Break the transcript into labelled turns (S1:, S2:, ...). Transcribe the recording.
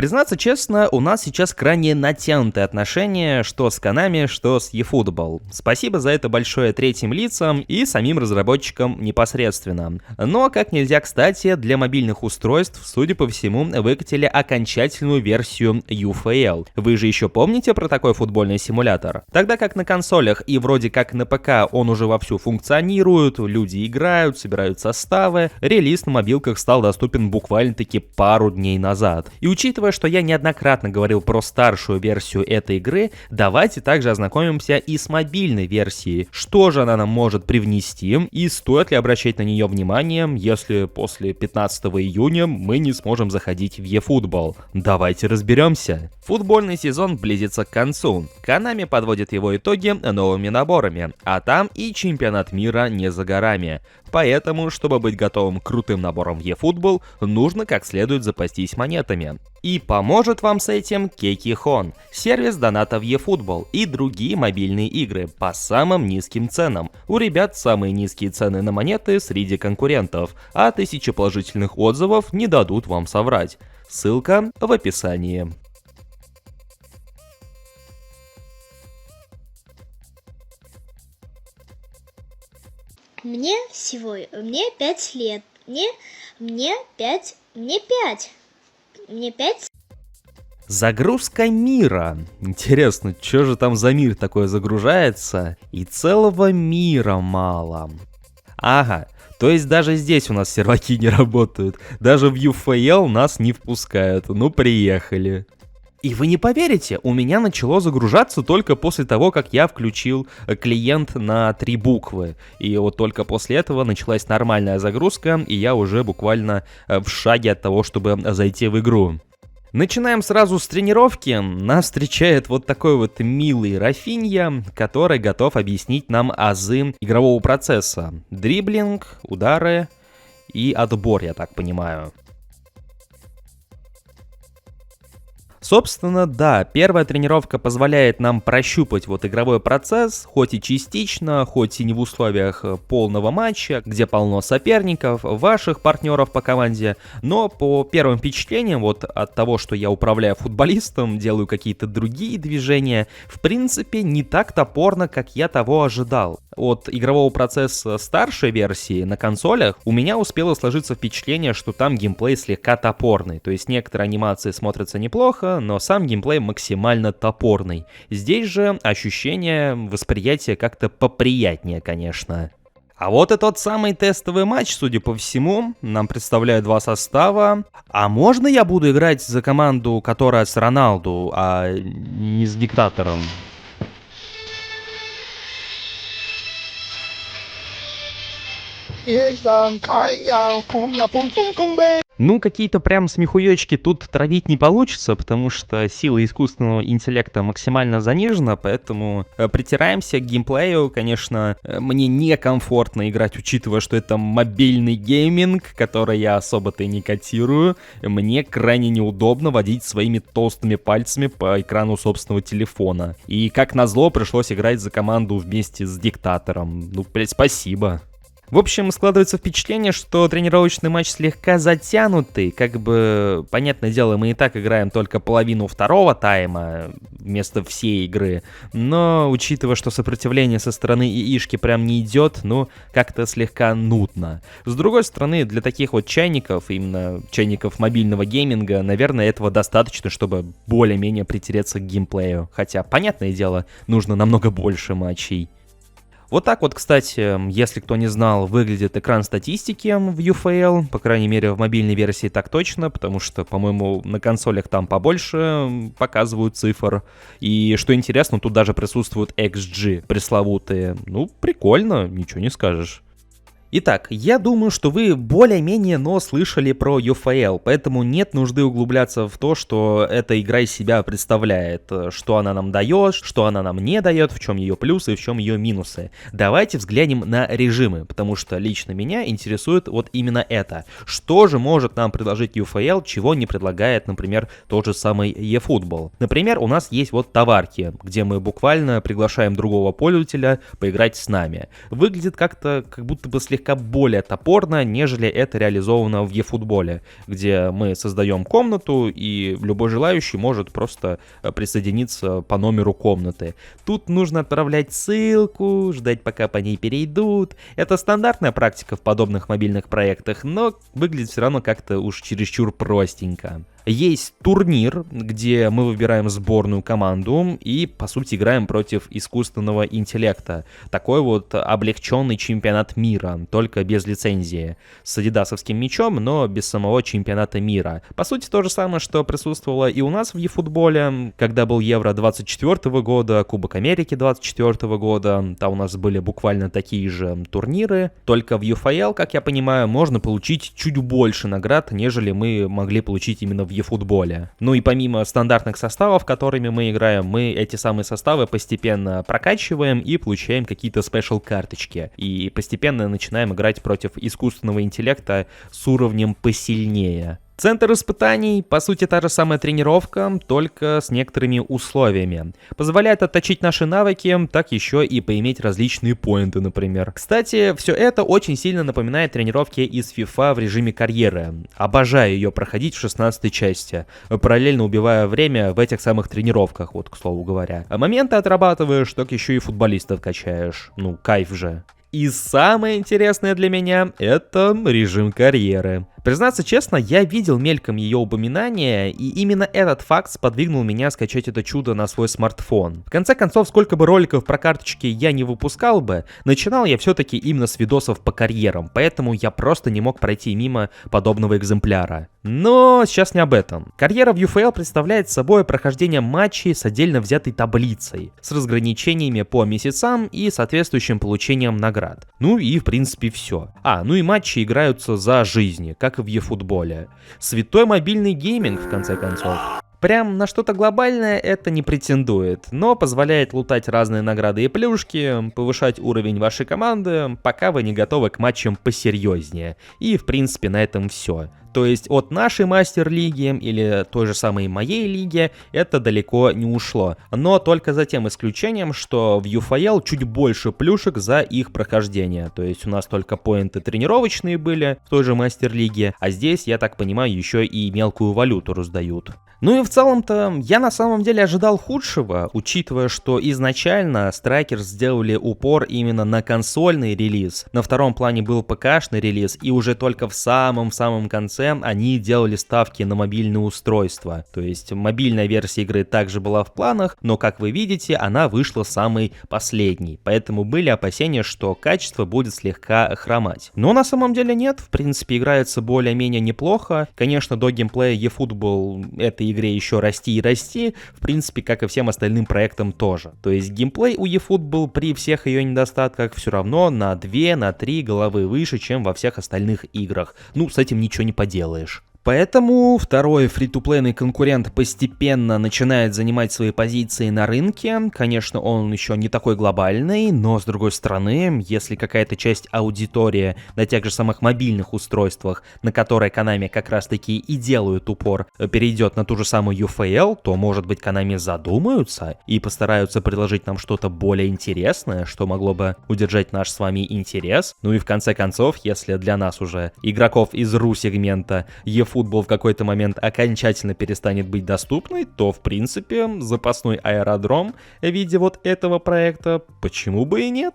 S1: Признаться честно, у нас сейчас крайне натянутые отношения что с Konami, что с eFootball. Спасибо за это большое третьим лицам и самим разработчикам непосредственно. Но, как нельзя кстати, для мобильных устройств, судя по всему, выкатили окончательную версию UFL. Вы же еще помните про такой футбольный симулятор? Тогда как на консолях и вроде как на ПК он уже вовсю функционирует, люди играют, собирают составы, релиз на мобилках стал доступен буквально-таки пару дней назад. И учитывая, что я неоднократно говорил про старшую версию этой игры, давайте также ознакомимся и с мобильной версией. Что же она нам может привнести и стоит ли обращать на нее внимание, если после 15 июня мы не сможем заходить в eFootball. Давайте разберемся. Футбольный сезон близится к концу. Konami подводит его итоги новыми наборами, а там и чемпионат мира не за горами. Поэтому, чтобы быть готовым к крутым наборам в eFootball, нужно как следует запастись монетами. И поможет вам с этим Kekiхон, сервис доната в eFootball и другие мобильные игры по самым низким ценам. У ребят самые низкие цены на монеты среди конкурентов, а 1000 положительных отзывов не дадут вам соврать. Ссылка в описании.
S2: Мне 5 лет. Мне 5.
S1: Загрузка мира. Интересно, что же там за мир такое загружается? И целого мира мало. Ага, то есть даже здесь у нас серваки не работают. Даже в UFL нас не впускают. Ну, приехали. И вы не поверите, у меня начало загружаться только после того, как я включил клиент на 3 буквы. И вот только после этого началась нормальная загрузка, и я уже буквально в шаге от того, чтобы зайти в игру. Начинаем сразу с тренировки. Нас встречает вот такой вот милый Рафинья, который готов объяснить нам азы игрового процесса. Дриблинг, удары и отбор, я так понимаю. Собственно, да, первая тренировка позволяет нам прощупать вот игровой процесс, хоть и частично, хоть и не в условиях полного матча, где полно соперников, ваших партнеров по команде, но по первым впечатлениям, вот от того, что я управляю футболистом, делаю какие-то другие движения, в принципе, не так топорно, как я того ожидал. От игрового процесса старшей версии на консолях у меня успело сложиться впечатление, что там геймплей слегка топорный, то есть некоторые анимации смотрятся неплохо, но сам геймплей максимально топорный. Здесь же ощущение, восприятие как-то поприятнее, конечно. А вот и тот самый тестовый матч, судя по всему, нам представляют 2 состава. А можно я буду играть за команду, которая с Роналду, а не с диктатором? Ну, какие-то прям смехуёчки тут травить не получится, потому что сила искусственного интеллекта максимально занижена, поэтому притираемся к геймплею. Конечно, мне некомфортно играть, учитывая, что это мобильный гейминг, который я особо-то и не котирую. Мне крайне неудобно водить своими толстыми пальцами по экрану собственного телефона. И, как назло, пришлось играть за команду вместе с диктатором. Ну, блядь, спасибо. В общем, складывается впечатление, что тренировочный матч слегка затянутый. Как бы, понятное дело, мы и так играем только половину второго тайма вместо всей игры. Но, учитывая, что сопротивление со стороны ИИшки прям не идет, ну, как-то слегка нудно. С другой стороны, для таких вот чайников, именно чайников мобильного гейминга, наверное, этого достаточно, чтобы более-менее притереться к геймплею. Хотя, понятное дело, нужно намного больше матчей. Вот так вот, кстати, если кто не знал, выглядит экран статистики в UFL, по крайней мере в мобильной версии так точно, потому что, по-моему, на консолях там побольше показывают цифр. И что интересно, тут даже присутствуют XG пресловутые. Ну, прикольно, ничего не скажешь. Итак, я думаю, что вы более-менее, но слышали про UFL, поэтому нет нужды углубляться в то, что эта игра из себя представляет, что она нам дает, что она нам не дает, в чем ее плюсы и в чем ее минусы. Давайте взглянем на режимы, потому что лично меня интересует вот именно это. Что же может нам предложить UFL, чего не предлагает, например, тот же самый eFootball. Например, у нас есть вот товарки, где мы буквально приглашаем другого пользователя поиграть с нами. Выглядит как-то, как будто бы слегка слегка более топорно, нежели это реализовано в eFootball, где мы создаем комнату, и любой желающий может просто присоединиться по номеру комнаты. Тут нужно отправлять ссылку, ждать, пока по ней перейдут. Это стандартная практика в подобных мобильных проектах, но выглядит все равно как-то уж чересчур простенько. Есть турнир, где мы выбираем сборную команду и, по сути, играем против искусственного интеллекта. Такой вот облегченный чемпионат мира, только без лицензии. С адидасовским мячом, но без самого чемпионата мира. По сути, то же самое, что присутствовало и у нас в eFootball, когда был Евро 24 года, Кубок Америки 24 года. Там у нас были буквально такие же турниры. Только в UFL, как я понимаю, можно получить чуть больше наград, нежели мы могли получить именно в eFootball. Ну и помимо стандартных составов, которыми мы играем, мы эти самые составы постепенно прокачиваем и получаем какие-то спешл-карточки. И постепенно начинаем играть против искусственного интеллекта с уровнем посильнее. Центр испытаний, по сути, та же самая тренировка, только с некоторыми условиями. Позволяет отточить наши навыки, так еще и поиметь различные поинты, например. Кстати, все это очень сильно напоминает тренировки из FIFA в режиме карьеры. Обожаю ее проходить в 16 части, параллельно убивая время в этих самых тренировках, вот к слову говоря. А моменты отрабатываешь, так еще и футболистов качаешь. Ну, кайф же. И самое интересное для меня — это режим карьеры. Признаться честно, я видел мельком ее упоминания, и именно этот факт сподвигнул меня скачать это чудо на свой смартфон. В конце концов, сколько бы роликов про карточки я не выпускал бы, начинал я все-таки именно с видосов по карьерам, поэтому я просто не мог пройти мимо подобного экземпляра. Но сейчас не об этом. Карьера в UFL представляет собой прохождение матчей с отдельно взятой таблицей, с разграничениями по месяцам и соответствующим получением наград. Ну и в принципе все. Ну и матчи играются за жизни, как и в eFootball. Святой мобильный гейминг, в конце концов. Прям на что-то глобальное это не претендует, но позволяет лутать разные награды и плюшки, повышать уровень вашей команды, пока вы не готовы к матчам посерьезнее. И в принципе на этом все. То есть от нашей мастер-лиги или той же самой моей лиги это далеко не ушло. Но только за тем исключением, что в UFL чуть больше плюшек за их прохождение. То есть у нас только поинты тренировочные были в той же мастер-лиге, а здесь, я так понимаю, еще и мелкую валюту раздают. Ну и в целом-то я на самом деле ожидал худшего, учитывая, что изначально Strikers сделали упор именно на консольный релиз. На втором плане был ПК-шный релиз, и уже только в самом-самом конце они делали ставки на мобильные устройства. То есть мобильная версия игры также была в планах, но, как вы видите, она вышла самой последней. Поэтому были опасения, что качество будет слегка хромать. Но на самом деле нет, в принципе играется более-менее неплохо. Конечно, до геймплея eFootball этой игре еще расти и расти, в принципе, как и всем остальным проектам тоже. То есть геймплей у eFootball при всех ее недостатках все равно на 2, на 3 головы выше, чем во всех остальных играх. Ну, с этим ничего не поделаешь. Поэтому второй фри-ту-плейный конкурент постепенно начинает занимать свои позиции на рынке. Конечно, он еще не такой глобальный, но с другой стороны, если какая-то часть аудитории на тех же самых мобильных устройствах, на которые Konami как раз таки и делают упор, перейдет на ту же самую UFL, то, может быть, Konami задумаются и постараются предложить нам что-то более интересное, что могло бы удержать наш с вами интерес. Ну и в конце концов, если для нас уже игроков из RU-сегмента eFootball в какой-то момент окончательно перестанет быть доступной, то, в принципе, запасной аэродром в виде вот этого проекта, почему бы и нет?